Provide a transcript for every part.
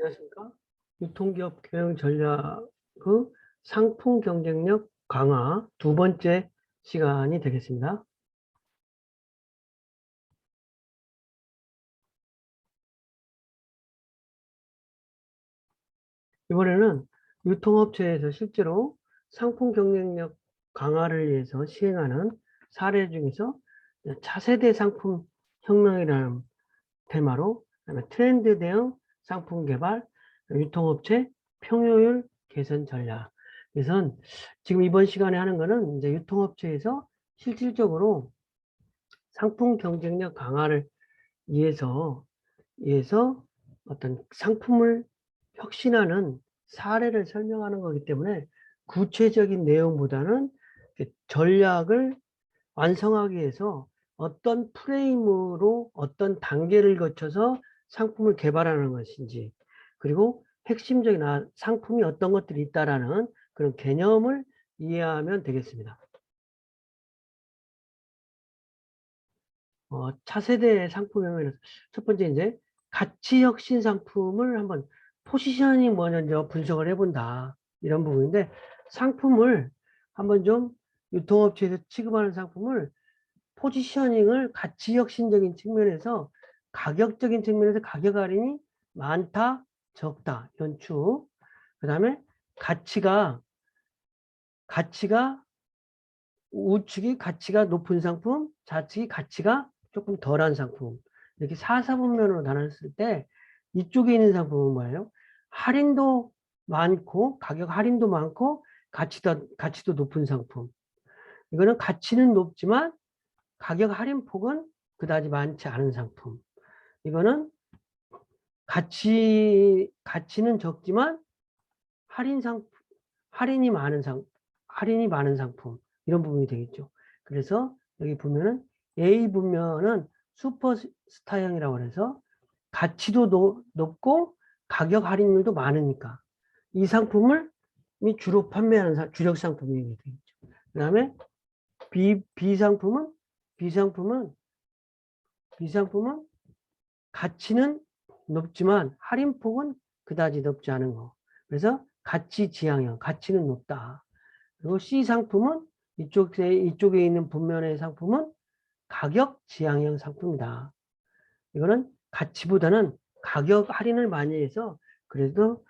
안녕하십니까? 유통기업 경영 전략의 상품 경쟁력 강화 두 번째 시간이 되겠습니다. 이번에는 유통업체에서 실제로 상품 경쟁력 강화를 위해서 시행하는 사례 중에서 차세대 상품 혁명이라는 테마로, 그다음에 트렌드 대응 상품 개발, 유통업체 평효율 개선 전략. 그래서 지금 이번 시간에 하는 거는 이제 유통업체에서 실질적으로 상품 경쟁력 강화를 위해서 어떤 상품을 혁신하는 사례를 설명하는 거기 때문에 구체적인 내용보다는 전략을 완성하기 위해서 어떤 프레임으로 어떤 단계를 거쳐서 상품을 개발하는 것인지, 그리고 핵심적인 상품이 어떤 것들이 있다라는 그런 개념을 이해하면 되겠습니다. 차세대 상품명에는 첫 번째 이제 가치 혁신 상품을 한번 포지셔닝 먼저 분석을 해본다, 이런 부분인데, 상품을 한번 좀 유통업체에서 취급하는 상품을 포지셔닝을 가치 혁신적인 측면에서, 가격적인 측면에서 가격 할인이 많다, 적다, 이런 축. 그 다음에 가치가 우측이 가치가 높은 상품, 좌측이 가치가 조금 덜한 상품. 이렇게 사사분면으로 나눴을 때 이쪽에 있는 상품은 뭐예요? 할인도 많고, 가격 할인도 많고, 가치도 높은 상품. 이거는 가치는 높지만 가격 할인폭은 그다지 많지 않은 상품. 이거는 가치는 적지만 할인 상 할인이 많은 할인이 많은 상품, 이런 부분이 되겠죠. 그래서 여기 보면은 A 분면은 슈퍼스타형이라고 해서 가치도 높고 가격 할인율도 많으니까 이 상품을 주로 판매하는 주력 상품이 되겠죠. 그다음에 B 상품은 가치는 높지만 할인폭은 그다지 높지 않은 거. 그래서 가치 지향형, 가치는 높다. 그리고 C 상품은 이쪽에 있는 분면의 상품은 가격 지향형 상품이다. 이거는 가치보다는 가격 할인을 많이 해서 그래도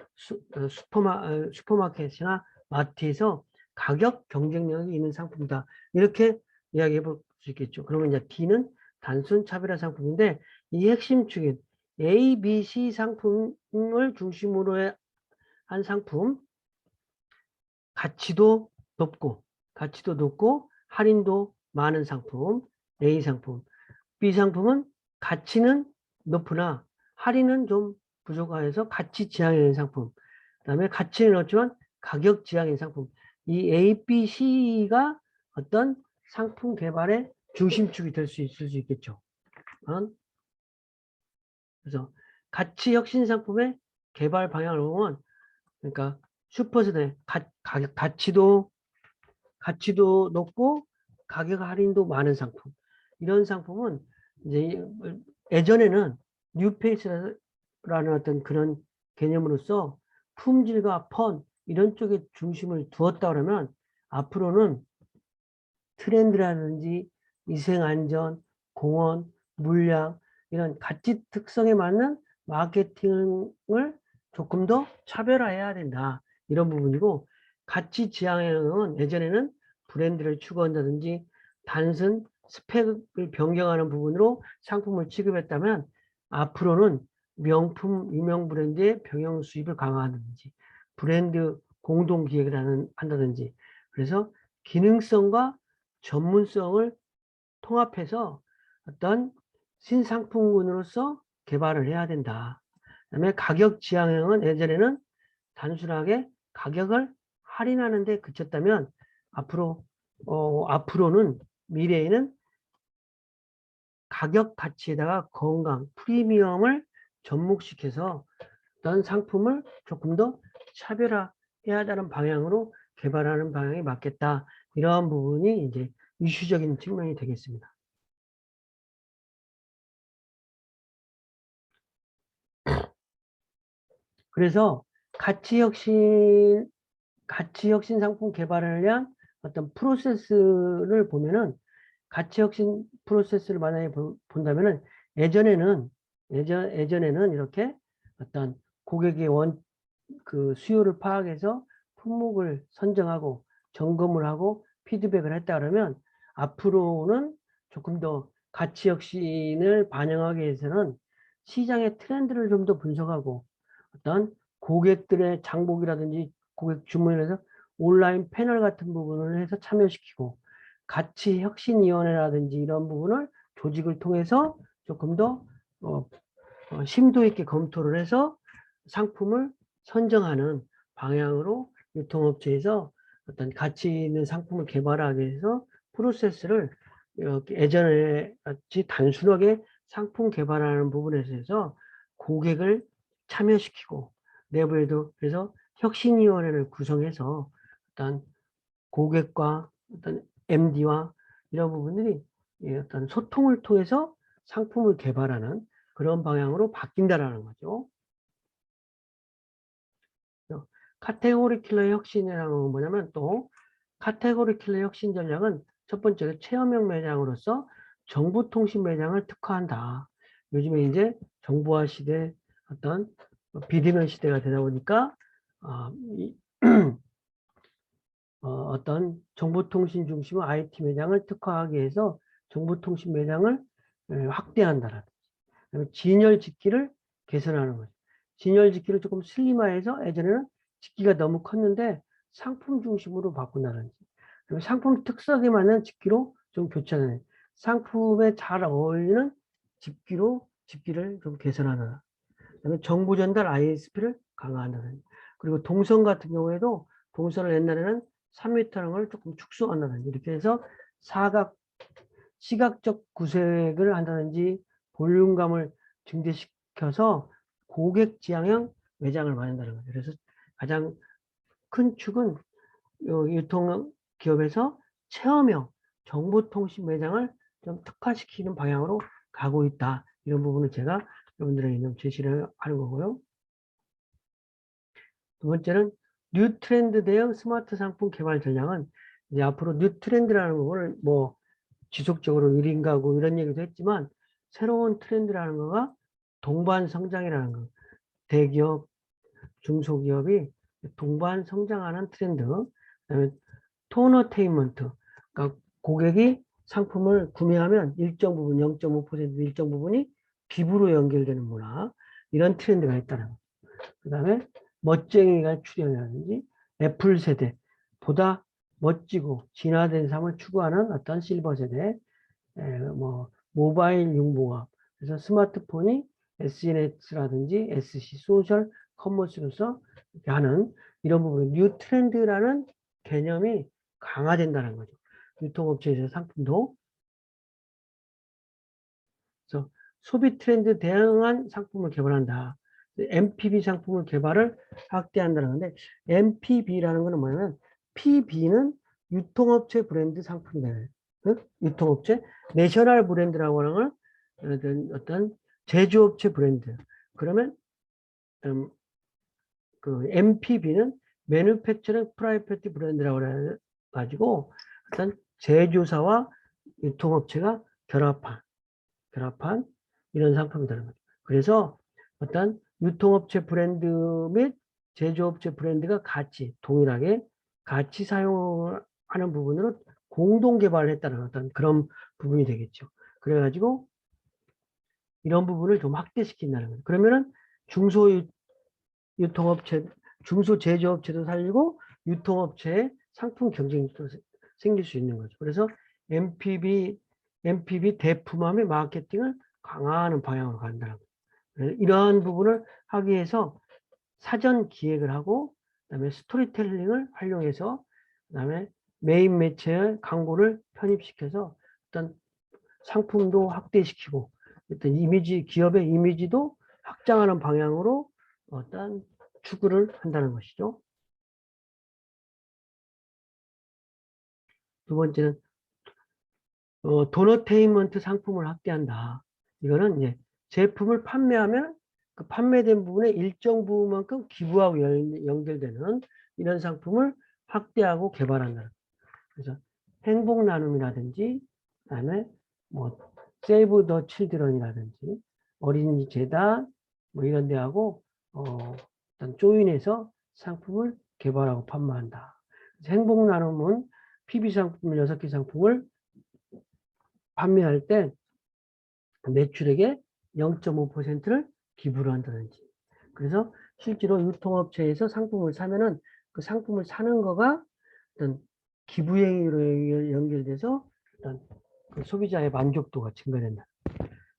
슈퍼마켓이나 마트에서 가격 경쟁력이 있는 상품이다, 이렇게 이야기해 볼 수 있겠죠. 그러면 이제 D는 단순 차별화 상품인데, 이 핵심 축인 A, B, C 상품을 중심으로 한 상품, 가치도 높고 할인도 많은 상품, A 상품. B 상품은 가치는 높으나 할인은 좀 부족해서 가치 지향인 상품. 그다음에 가치는 높지만 가격 지향인 상품. 이 A, B, C가 어떤 상품 개발의 중심축이 될 수 있을 수 있겠죠. 그래서 가치 혁신 상품의 개발 방향을 보면, 그러니까 슈퍼스네 가치도 높고 가격 할인도 많은 상품. 이런 상품은 이제 예전에는 뉴페이스라는 어떤 그런 개념으로서 품질과 펀 이런 쪽에 중심을 두었다 그러면, 앞으로는 트렌드라든지 위생안전, 공원, 물량 이런 가치 특성에 맞는 마케팅을 조금 더 차별화해야 된다, 이런 부분이고, 가치 지향형은 예전에는 브랜드를 추구한다든지 단순 스펙을 변경하는 부분으로 상품을 취급했다면, 앞으로는 명품 유명 브랜드의 병영 수입을 강화하든지 브랜드 공동 기획을 한다든지, 그래서 기능성과 전문성을 통합해서 어떤 신상품군으로서 개발을 해야 된다. 그다음에 가격 지향형은 예전에는 단순하게 가격을 할인하는 데 그쳤다면, 앞으로는 미래에는 가격 가치에다가 건강, 프리미엄을 접목시켜서 어떤 상품을 조금 더 차별화해야 하는 방향으로 개발하는 방향이 맞겠다. 이러한 부분이 이제 이슈적인 측면이 되겠습니다. 그래서 가치 혁신 상품 개발을 위한 어떤 프로세스를 보면은 가치 혁신 프로세스를 만약에 본다면은 예전에는 이렇게 어떤 고객의 그 수요를 파악해서 품목을 선정하고 점검을 하고 피드백을 했다 그러면 앞으로는 조금 더 가치 혁신을 반영하기 위해서는 시장의 트렌드를 좀 더 분석하고 어떤 고객들의 장복이라든지 고객 주문을 해서 온라인 패널 같은 부분을 해서 참여시키고 가치혁신위원회라든지 이런 부분을 조직을 통해서 조금 더 심도 있게 검토를 해서 상품을 선정하는 방향으로 유통업체에서 어떤 가치 있는 상품을 개발하기 위해서 프로세스를 이렇게 예전에 같이 단순하게 상품 개발하는 부분에서 해서 고객을 참여시키고 내부에도 그래서 혁신위원회를 구성해서 어떤 고객과 어떤 MD와 이런 부분들이 어떤 소통을 통해서 상품을 개발하는 그런 방향으로 바뀐다라는 거죠. 카테고리 킬러 혁신이라는 건 뭐냐면 또 카테고리 킬러 혁신 전략은 첫 번째로 체험형 매장으로서 정보통신 매장을 특화한다. 요즘에 이제 정보화 시대 어떤 비대면 시대가 되다 보니까 어떤 정보통신 중심의 IT 매장을 특화하기 위해서 정보통신 매장을 확대한다라든지 진열 집기를 개선하는 거죠. 진열 집기를 조금 슬림화해서 예전에는 집기가 너무 컸는데 상품 중심으로 바꾼다든지 상품 특성에 맞는 집기로 좀 교체하는 상품에 잘 어울리는 집기를 좀 개선하는 그다음에 정보 전달 ISP를 강화한다든지 그리고 동선 같은 경우에도 동선을 옛날에는 3m라는 걸 조금 축소한다든지 이렇게 해서 시각적 구색을 한다든지 볼륨감을 증대시켜서 고객 지향형 매장을 만든다는 거죠. 그래서 가장 큰 축은 유통기업에서 체험형 정보통신 매장을 좀 특화시키는 방향으로 가고 있다. 이런 부분을 제가 여러분들에게 좀 제시를 하는 거고요. 두 번째는 뉴 트렌드 대응 스마트 상품 개발 전략은 이제 앞으로 뉴 트렌드라는 거를 뭐 지속적으로 1인 가구 이런 얘기도 했지만 새로운 트렌드라는 거가 동반 성장이라는 거. 대기업, 중소기업이 동반 성장하는 트렌드. 그다음에 톤어테인먼트. 그러니까 고객이 상품을 구매하면 일정 부분 0.5% 일정 부분이 기부로 연결되는 문화. 이런 트렌드가 있다는 거. 그다음에 멋쟁이가 출연이라든지 애플 세대 보다 멋지고 진화된 삶을 추구하는 어떤 실버 세대 뭐 모바일 융복합 그래서 스마트폰이 SNS라든지 SC 소셜 커머스로서 이렇게 하는 이런 부분 뉴 트렌드라는 개념이 강화된다는 거죠. 유통업체에서 상품도 그래서 소비 트렌드 대응한 상품을 개발한다. MPB 상품을 개발을 확대한다는 건데 MPB라는 거는 뭐냐면 PB는 유통업체 브랜드 상품들 유통업체 내셔널 브랜드라고 하는 건 어떤 제조업체 브랜드 그러면 그 MPB는 Manufacturing Private 브랜드라고 해가지고 어떤 제조사와 유통업체가 결합한 이런 상품이 되는 거죠. 그래서 어떤 유통업체 브랜드 및 제조업체 브랜드가 같이 동일하게 같이 사용하는 부분으로 공동 개발을 했다는 어떤 그런 부분이 되겠죠. 그래가지고 이런 부분을 좀 확대시킨다는 거예요. 그러면은 유통업체, 중소제조업체도 살리고 유통업체의 상품 경쟁도 생길 수 있는 거죠. 그래서 MPB 대품함의 마케팅을 강화하는 방향으로 간다는 거예요. 이러한 부분을 하기 위해서 사전 기획을 하고 그다음에 스토리텔링을 활용해서 그다음에 메인 매체의 광고를 편입시켜서 어떤 상품도 확대시키고 어떤 기업의 이미지도 확장하는 방향으로 어떤 추구를 한다는 것이죠. 두 번째는 도너테인먼트 상품을 확대한다. 이거는 이제 제품을 판매하면 그 판매된 부분의 일정 부분만큼 기부하고 연결되는 이런 상품을 확대하고 개발한다. 그래서 행복 나눔이라든지, 그다음에 뭐 세이브 더 칠드런이라든지 어린이 재단 뭐 이런 데하고 일단 조인해서 상품을 개발하고 판매한다. 행복 나눔은 PB 상품 6개 상품을 판매할 때 매출액의 0.5%를 기부를 한다든지. 그래서 실제로 유통업체에서 상품을 사면은 그 상품을 사는 거가 어떤 기부행위로 연결돼서 일단 그 소비자의 만족도가 증가된다.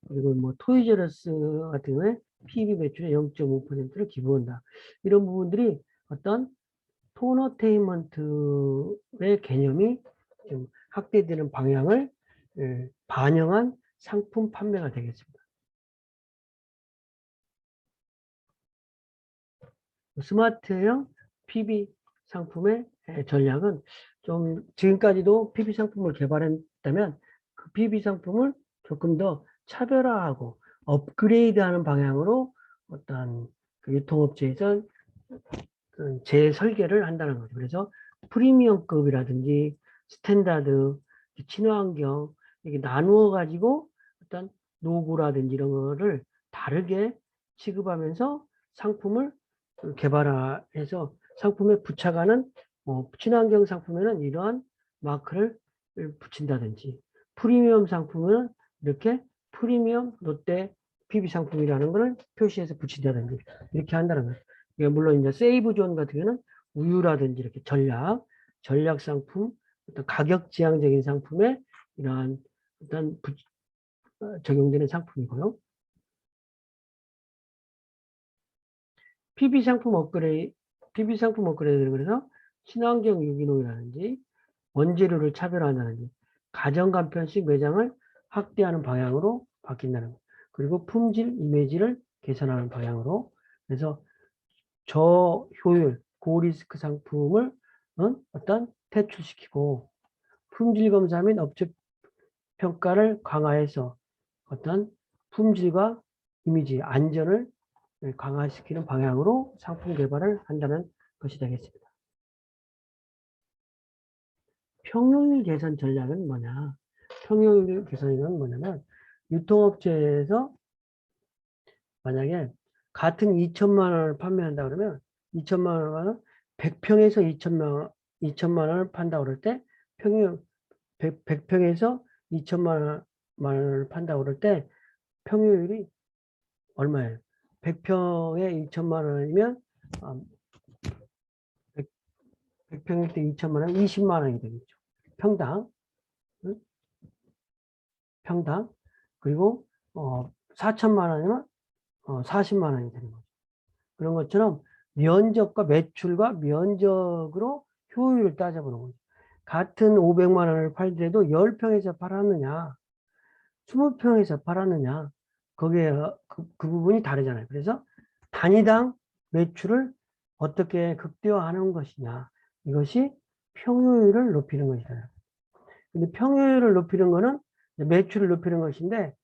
그리고 뭐 토이저러스 같은 경우에 PB 매출의 0.5%를 기부한다. 이런 부분들이 어떤 톤어테인먼트의 개념이 좀 확대되는 방향을 반영한 상품 판매가 되겠습니다. 스마트형 PB 상품의 전략은 좀 지금까지도 PB 상품을 개발했다면 그 PB 상품을 조금 더 차별화하고 업그레이드하는 방향으로 어떤 그 유통업체에서 재설계를 한다는 거죠. 그래서 프리미엄급이라든지 스탠다드, 친환경 이렇게 나누어 가지고 어떤 노고라든지 이런 거를 다르게 취급하면서 상품을 개발해서 상품에 붙여가는 친환경 상품에는 이러한 마크를 붙인다든지 프리미엄 상품은 이렇게 프리미엄 롯데 PB 상품이라는 것을 표시해서 붙인다든지 이렇게 한다는 거예요. 예, 물론 이제 세이브존 같은 경우는 우유라든지 이렇게 전략 상품, 어떤 가격 지향적인 상품에 이러한 어떤 적용되는 상품이고요. PB 상품 업그레이드는 그래서 친환경 유기농이라든지 원재료를 차별화한다든지 가정간편식 매장을 확대하는 방향으로 바뀐다는 것. 그리고 품질, 이미지를 개선하는 방향으로. 그래서 저효율, 고리스크 상품을 어떤 퇴출시키고 품질 검사 및 업체 평가를 강화해서 어떤 품질과 이미지, 안전을 강화시키는 방향으로 상품 개발을 한다는 것이 되겠습니다. 평효율 개선 전략은 뭐냐? 평효율 개선은 뭐냐면 유통업체에서 만약에 같은 2천만 원을 판매한다 그러면 2천만 원을 100평에서 2천만 원을 판다 그럴 때 평균 100평에서 2천만 원을 판다 그럴 때 평균율이 얼마예요? 100평에 2천만 원이면 100평일 때 2천만 원, 20만 원이 되겠죠. 평당. 응? 평당. 그리고 4천만 원이면 40만 원이 되는 거죠. 그런 것처럼 면적과 매출과 면적으로 효율을 따져보는 거죠. 같은 500만 원을 팔더라도 10평에서 팔았느냐, 20평에서 팔았느냐, 거기에 그 부분이 다르잖아요. 그래서 단위당 매출을 어떻게 극대화하는 것이냐, 이것이 평효율을 높이는 것이다. 근데 평효율을 높이는 거는 매출을 높이는 것인데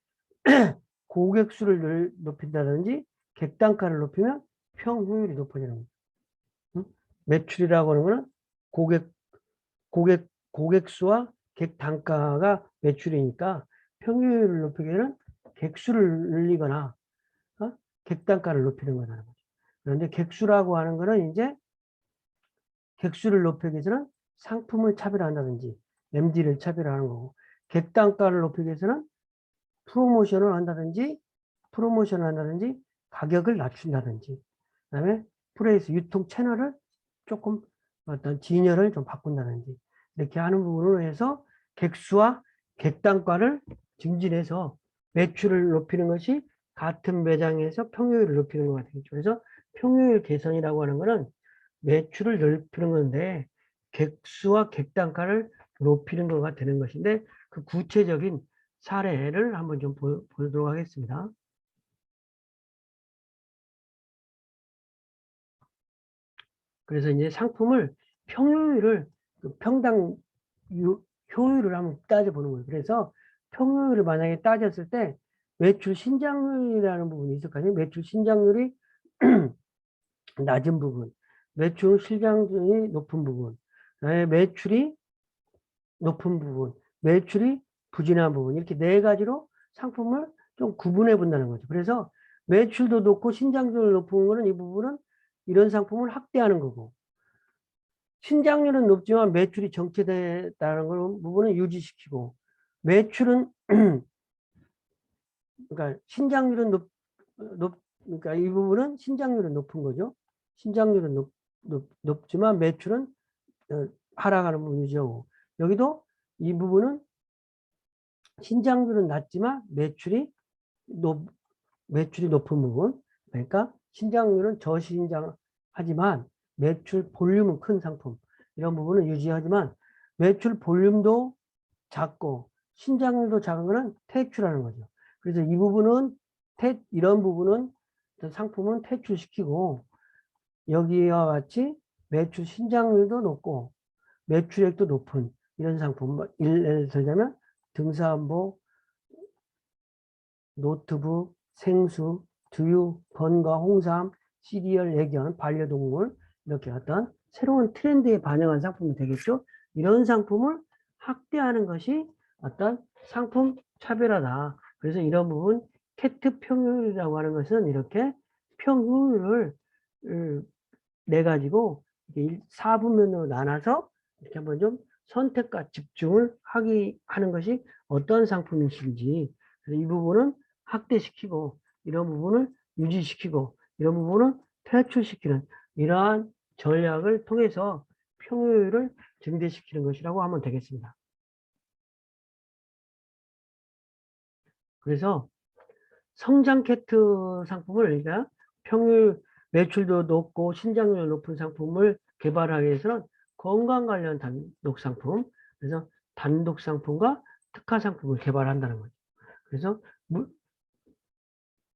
고객수를 높인다든지 객단가를 높이면 평효율이 높아지는 거예요. 응? 매출이라고 하는 거는 고객수와 객단가가 매출이니까 평효율을 높이기 위해서는 객수를 늘리거나 객단가를 높이는 거라는 거죠. 그런데 객수라고 하는 거는 이제 객수를 높이기 위해서는 상품을 차별한다든지 MD를 차별하는 거고 객단가를 높이기 위해서는 프로모션을 한다든지 가격을 낮춘다든지 그다음에 프레이스 유통 채널을 조금 어떤 진열을 좀 바꾼다든지 이렇게 하는 부분으로 해서 객수와 객단가를 증진해서 매출을 높이는 것이 같은 매장에서 평효율을 높이는 것 같겠죠. 그래서 평효율 개선이라고 하는 것은 매출을 높이는 건데 객수와 객단가를 높이는 거가 되는 것인데 그 구체적인 사례를 한번 좀 보도록 하겠습니다. 그래서 이제 상품을 평효율을 평당 효율을 한번 따져보는 거예요. 그래서 평효율을 만약에 따졌을 때 매출 신장률이라는 부분이 있을 거 아니에요. 매출 신장률이 낮은 부분, 매출 실장률이 높은 부분, 매출이 높은 부분, 매출이 부진한 부분, 이렇게 네 가지로 상품을 좀 구분해 본다는 거죠. 그래서 매출도 높고 신장률이 높은 거는 이 부분은 이런 상품을 확대하는 거고, 신장률은 높지만 매출이 정체됐다는 부분은 유지시키고, 매출은 그러니까 신장률은 그러니까 이 부분은 신장률은 높은 거죠. 신장률은 높지만 매출은 하락하는 부분이죠. 여기도 이 부분은 신장률은 낮지만 매출이 높은 부분. 그러니까 신장률은 저신장하지만 매출 볼륨은 큰 상품. 이런 부분은 유지하지만 매출 볼륨도 작고 신장률도 작은 거는 퇴출하는 거죠. 그래서 이 부분은 이런 부분은 상품은 퇴출시키고 여기와 같이 매출 신장률도 높고 매출액도 높은 이런 상품, 예를 들자면 등산복, 노트북, 생수, 두유, 번과, 홍삼, 시리얼, 애견, 반려동물 이렇게 어떤 새로운 트렌드에 반영한 상품이 되겠죠. 이런 상품을 확대하는 것이 어떤 상품 차별화다. 그래서 이런 부분 캐트 평균이라고 하는 것은 이렇게 평균을 내 가지고 4부면으로 나눠서 이렇게 한번 좀 선택과 집중을 하는 것이 어떤 상품이신지 이 부분은 확대시키고 이런 부분을 유지시키고 이런 부분을 퇴출시키는 이러한 전략을 통해서 평효율을 증대시키는 것이라고 하면 되겠습니다. 그래서 성장 캐트 상품을 우리가 평균 매출도 높고 신장률 높은 상품을 개발하기 위해서는 건강 관련 단독 상품, 그래서 단독 상품과 특화 상품을 개발한다는 거죠. 그래서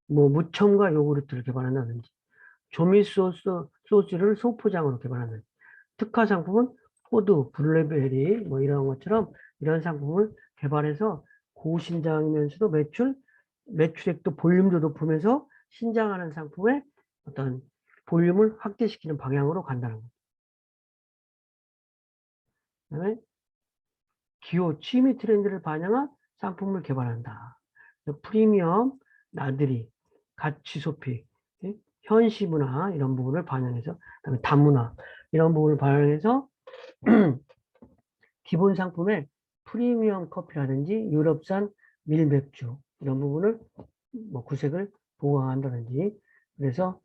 무첨가 요구르트를 개발한다든지, 조미 소스를 소포장으로 개발한다든지, 특화 상품은 호두, 블루베리, 이런 것처럼 이런 상품을 개발해서 고신장이면서도 매출액도 볼륨도 높으면서 신장하는 상품의 어떤 볼륨을 확대시키는 방향으로 간다는 거죠. 그다음에 기호, 취미 트렌드를 반영한 상품을 개발한다. 프리미엄, 나들이, 가치 소비, 현시 문화 이런 부분을 반영해서, 그다음에 다문화 이런 부분을 반영해서 기본 상품에 프리미엄 커피라든지 유럽산 밀맥주 이런 부분을 구색을 보강한다든지, 그래서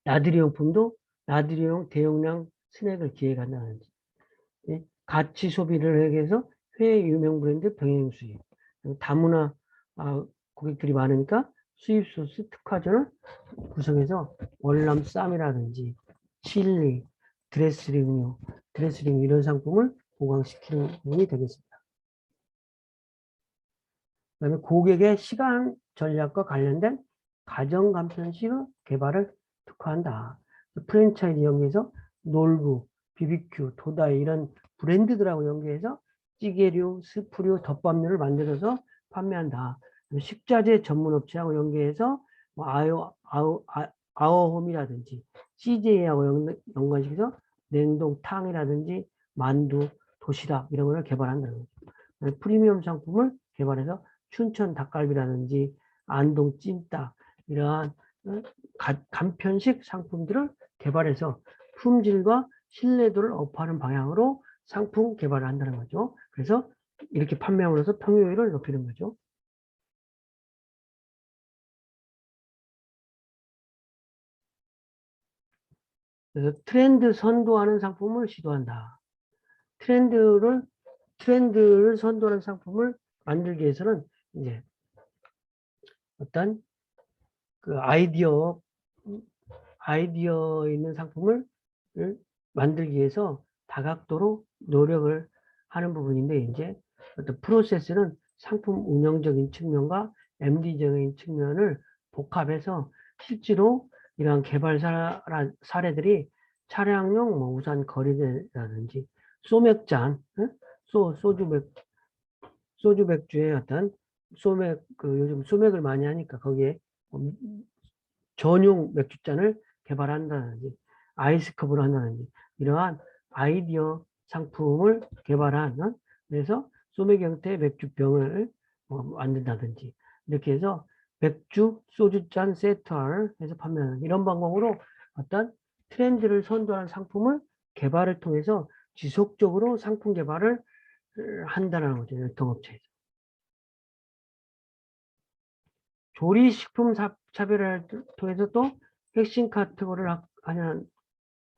나들이 용품도 나들이용 대용량 스낵을 기획한다든지, 가치 소비를 하기 위해서 해외 유명 브랜드 병행수입, 다문화 고객들이 많으니까 수입 소스 특화전을 구성해서 월남 쌈이라든지 칠리, 드레스링 이런 상품을 보강시키는 부분이 되겠습니다. 그다음에 고객의 시간 전략과 관련된 가정 간편식 개발을 특화한다. 프랜차이즈 연계해서 놀부, BBQ, 도다이 이런 브랜드들하고 연계해서 찌개류, 스프류, 덮밥류를 만들어서 판매한다. 식자재 전문 업체하고 연계해서 아워홈이라든지 CJ하고 연관시켜서 냉동탕이라든지 만두, 도시락 이런 걸 개발한다는 거죠. 프리미엄 상품을 개발해서 춘천 닭갈비라든지 안동 찜닭 이러한 간편식 상품들을 개발해서 품질과 신뢰도를 업하는 방향으로 상품 개발을 한다는 거죠. 그래서 이렇게 판매함으로써 평효율을 높이는 거죠. 그래서 트렌드 선도하는 상품을 시도한다. 트렌드를 선도하는 상품을 만들기 위해서는 이제 어떤 그 아이디어 있는 상품을 만들기 위해서 다각도로 노력을 하는 부분인데, 이제 어떤 프로세스는 상품 운영적인 측면과 MD적인 측면을 복합해서 실제로 이러한 개발 사례들이 차량용 우산 거리대라든지 소맥잔, 소주 맥주의 어떤 소맥, 요즘 소맥을 많이 하니까 거기에 전용 맥주잔을 개발한다든지 아이스컵을 한다든지 이러한 아이디어 상품을 개발하는, 그래서 소맥 형태의 맥주병을 만든다든지 이렇게 해서 맥주, 소주잔 세트를 해서 판매하는 이런 방법으로 어떤 트렌드를 선도하는 상품을 개발을 통해서 지속적으로 상품 개발을 한다는 거죠. 유통업체에서. 조리식품 차별화를 통해서 또 핵심 카테고리를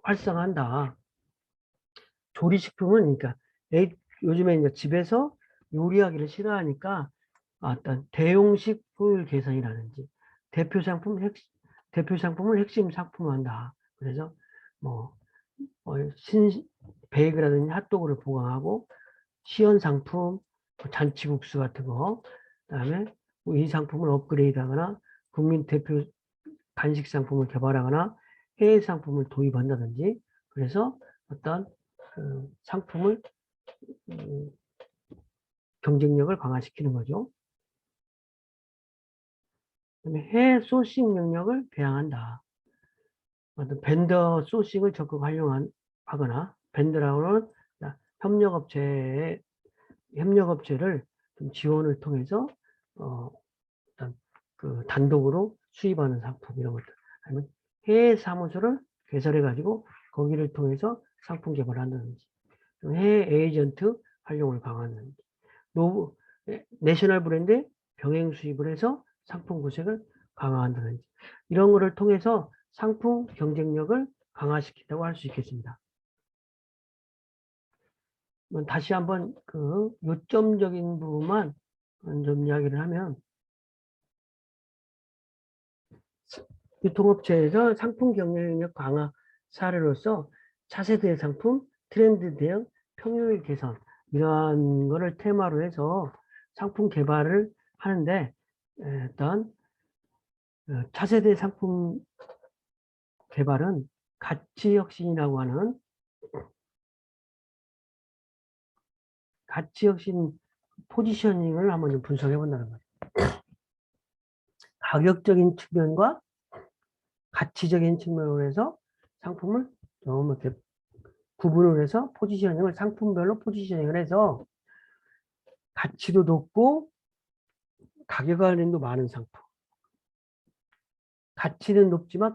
활성화한다. 조리식품은 그러니까 요즘에 이제 집에서 요리하기를 싫어하니까 어떤 대용식 효율 개선이라든지 대표 상품을 핵심 상품화한다. 그래서 뭐 베이글이라든지 핫도그를 보강하고 시연 상품, 잔치국수 같은 거, 그다음에 이 상품을 업그레이드하거나 국민 대표 간식 상품을 개발하거나 해외 상품을 도입한다든지, 그래서 어떤 상품을 경쟁력을 강화시키는 거죠. 그다음에 해외 소싱 능력을 배양한다. 어떤 벤더 소싱을 적극 활용하거나 벤더라고는 협력업체를 좀 지원을 통해서 어떤 단독으로 수입하는 상품 이런 것들, 아니면 해외 사무소를 개설해 가지고 거기를 통해서 상품 개발한다든지, 해외 에이전트 활용을 강화하는, 내셔널 브랜드의 병행 수입을 해서 상품 구색을 강화한다든지 이런 거를 통해서 상품 경쟁력을 강화시킨다고 할 수 있겠습니다. 다시 한번 요점적인 부분만 좀 이야기를 하면, 유통업체에서 상품 경쟁력 강화 사례로서 차세대 상품, 트렌드 대응, 평율 개선 이러한 거를 테마로 해서 상품 개발을 하는데, 어떤 차세대 상품 개발은 가치 혁신이라고 하는 가치 혁신 포지셔닝을 한번 좀 분석해 본다는 거죠. 가격적인 측면과 가치적인 측면으로 해서 상품을 좀 이렇게 구분을 해서 포지셔닝을 상품별로 포지셔닝을 해서 가치도 높고 가격 할인도 많은 상품. 가치는 높지만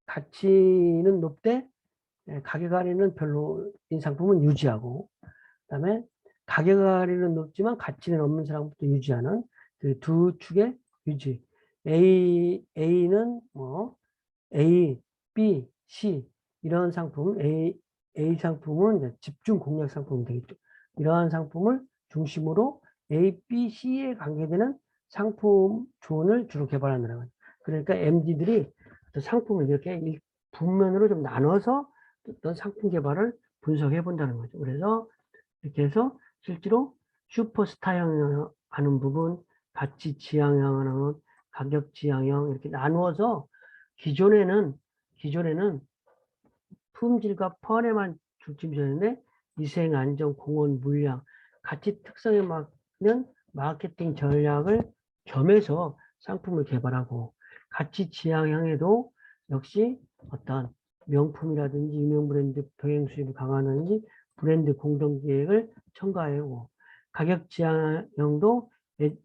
가치는 높되 가격 할인은 별로인 상품은 유지하고, 그다음에 가격 할인은 높지만 가치는 없는 상품도 유지하는 그 두 축의 유지. A는 A, B, C 이런 상품, A 상품은 이제 집중 공략 상품이 되겠죠. 이러한 상품을 중심으로 A, B, C에 관계되는 상품 존을 주로 개발한다는 거죠. 그러니까 MD들이 상품을 이렇게 분면으로 좀 나눠서 어떤 상품 개발을 분석해 본다는 거죠. 그래서 이렇게 해서 실제로 슈퍼스타형 하는 부분, 가치 지향형, 가격 지향형 이렇게 나누어서 기존에는 품질과 펀에만 중점이었는데 위생, 안전, 공헌, 물량, 가치 특성에 맞는 마케팅 전략을 겸해서 상품을 개발하고, 가치 지향형에도 역시 어떤 명품이라든지 유명 브랜드 병행 수입을 강화하는지 브랜드 공동기획을 첨가하고, 가격 지향형도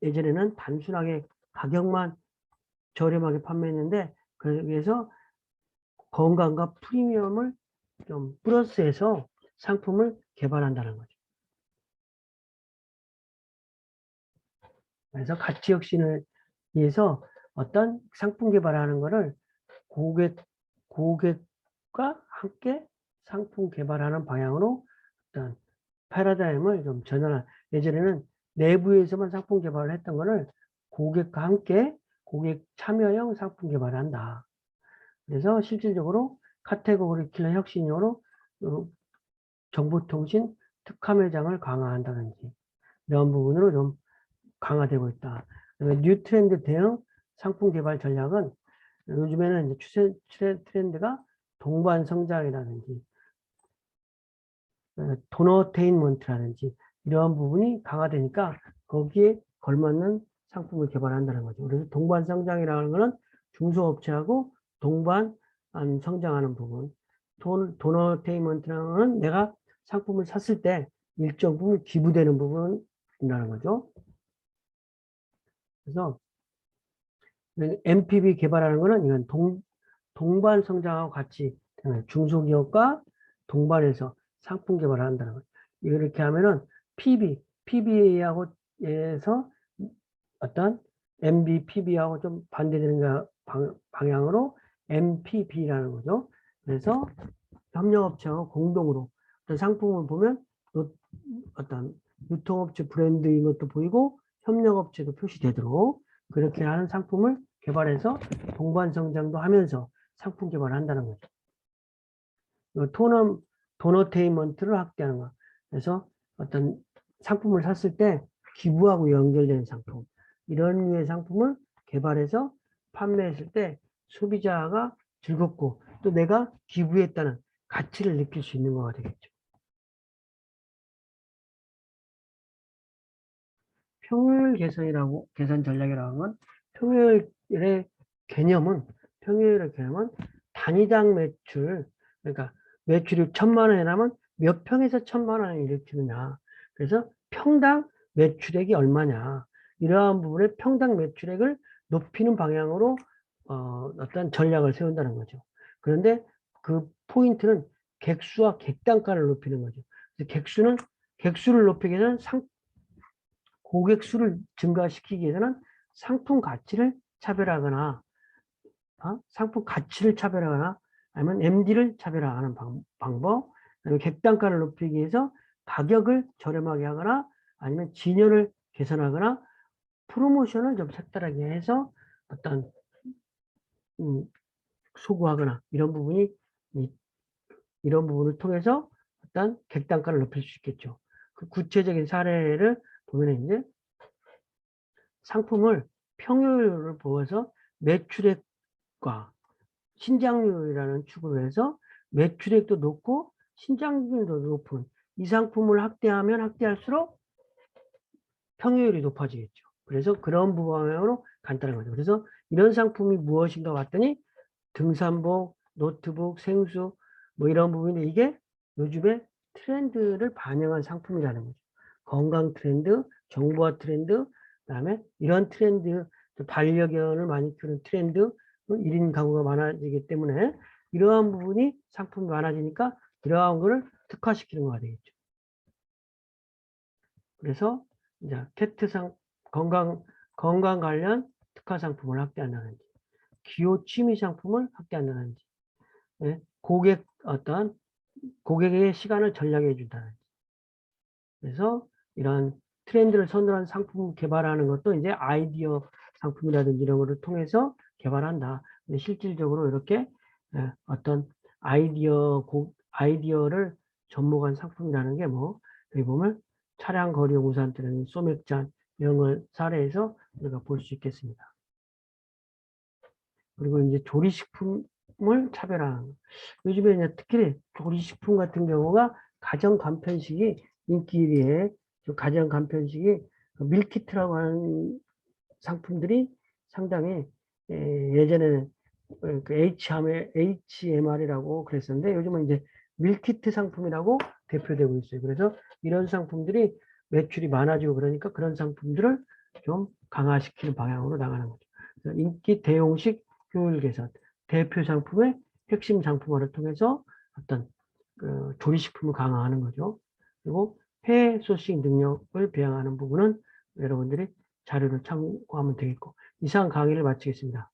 예전에는 단순하게 가격만 저렴하게 판매했는데 거기에서 건강과 프리미엄을 좀 플러스해서 상품을 개발한다는 거죠. 그래서 가치 혁신을 위해서 어떤 상품 개발하는 거를 고객과 함께 상품 개발하는 방향으로 어떤 패러다임을 좀 전환한, 예전에는 내부에서만 상품 개발을 했던 거를 고객과 함께 고객 참여형 상품 개발을 한다. 그래서 실질적으로 카테고리 킬러 혁신으로 정보통신 특화 매장을 강화한다든지 이런 부분으로 좀 강화되고 있다. 뉴 트렌드 대응 상품 개발 전략은 요즘에는 이제 트렌드가 동반 성장이라든지 도너테인먼트라든지 이런 부분이 강화되니까 거기에 걸맞는 상품을 개발한다는 거죠. 그래서 동반 성장이라는 거는 중소업체하고 동반 성장하는 부분. 도너테인먼트라는 거는 내가 상품을 샀을 때 일정 부분 기부되는 부분이라는 거죠. 그래서 MPB 개발하는 거는 이건 동반 성장하고 같이 중소기업과 동반해서 상품 개발을 한다는 거죠. 이렇게 하면은 PB하고 에서 어떤 MBPB하고 좀 반대되는 방향으로 MPB라는 거죠. 그래서 협력업체하고 공동으로 어떤 상품을 보면 어떤 유통업체 브랜드인 것도 보이고 협력업체도 표시되도록 그렇게 하는 상품을 개발해서 동반 성장도 하면서 상품 개발을 한다는 거죠. 도너테인먼트를 확대하는 거. 그래서 어떤 상품을 샀을 때 기부하고 연결되는 상품. 이런 류의 상품을 개발해서 판매했을 때 소비자가 즐겁고 또 내가 기부했다는 가치를 느낄 수 있는 거가 되겠죠. 평율 계산 전략이라는 건 평율의 개념은 단위당 매출, 그러니까 매출이 1,000만 원이라면 몇 평에서 1,000만 원을 일으키느냐. 그래서 평당 매출액이 얼마냐. 이러한 부분에 평당 매출액을 높이는 방향으로 어떤 전략을 세운다는 거죠. 그런데 그 포인트는 객수와 객단가를 높이는 거죠. 그래서 객수를 높이기 위해서는 고객 수를 증가시키기 위해서는 상품 가치를 차별하거나 아니면 MD를 차별화하는 방법, 아니면 객단가를 높이기 위해서 가격을 저렴하게 하거나 아니면 진열을 개선하거나 프로모션을 좀 색다르게 해서 어떤 소구하거나 이런 부분을 통해서 어떤 객단가를 높일 수 있겠죠. 그 구체적인 사례를 보면 이제 상품을 평율을 보아서 매출액과 신장률이라는 축으로 해서 매출액도 높고 신장률도 높은 이 상품을 확대하면 확대할수록 평율이 높아지겠죠. 그래서 그런 방향으로 간단한 거죠. 그래서 이런 상품이 무엇인가 봤더니 등산복, 노트북, 생수 뭐 이런 부분인데 이게 요즘에 트렌드를 반영한 상품이라는 거죠. 건강 트렌드, 정보화 트렌드, 그다음에 이런 트렌드, 반려견을 많이 키우는 트렌드, 1인 가구가 많아지기 때문에 이러한 부분이 상품이 많아지니까 이러한 거를 특화시키는 거가 되겠죠. 그래서 이제 건강 관련 특화 상품을 확대한다든지, 기호 취미 상품을 확대한다든지, 예? 고객의 시간을 전략해 준다든지. 그래서 이런 트렌드를 선도한 상품 개발하는 것도 이제 아이디어 상품이라든지 이런 거를 통해서 개발한다. 근데 실질적으로 이렇게 어떤 아이디어를 접목한 상품이라는 게 뭐, 여기 보면 차량 거리용 우산들은 소맥잔 이런 걸 사례해서 우리가 볼 수 있겠습니다. 그리고 이제 조리식품을 차별화하는 거. 요즘에 이제 특히 조리식품 같은 경우가 가정 간편식이 인기에 가정 간편식이 밀키트라고 하는 상품들이 상당히 예전에는 그 HMR이라고 그랬었는데 요즘은 이제 밀키트 상품이라고 대표되고 있어요. 그래서 이런 상품들이 매출이 많아지고 그러니까 그런 상품들을 좀 강화시키는 방향으로 나가는 거죠. 인기 대용식 효율 개선, 대표 상품의 핵심 상품화를 통해서 어떤 조리식품을 강화하는 거죠. 그리고 해외 소싱 능력을 배양하는 부분은 여러분들이 자료를 참고하면 되겠고 이상 강의를 마치겠습니다.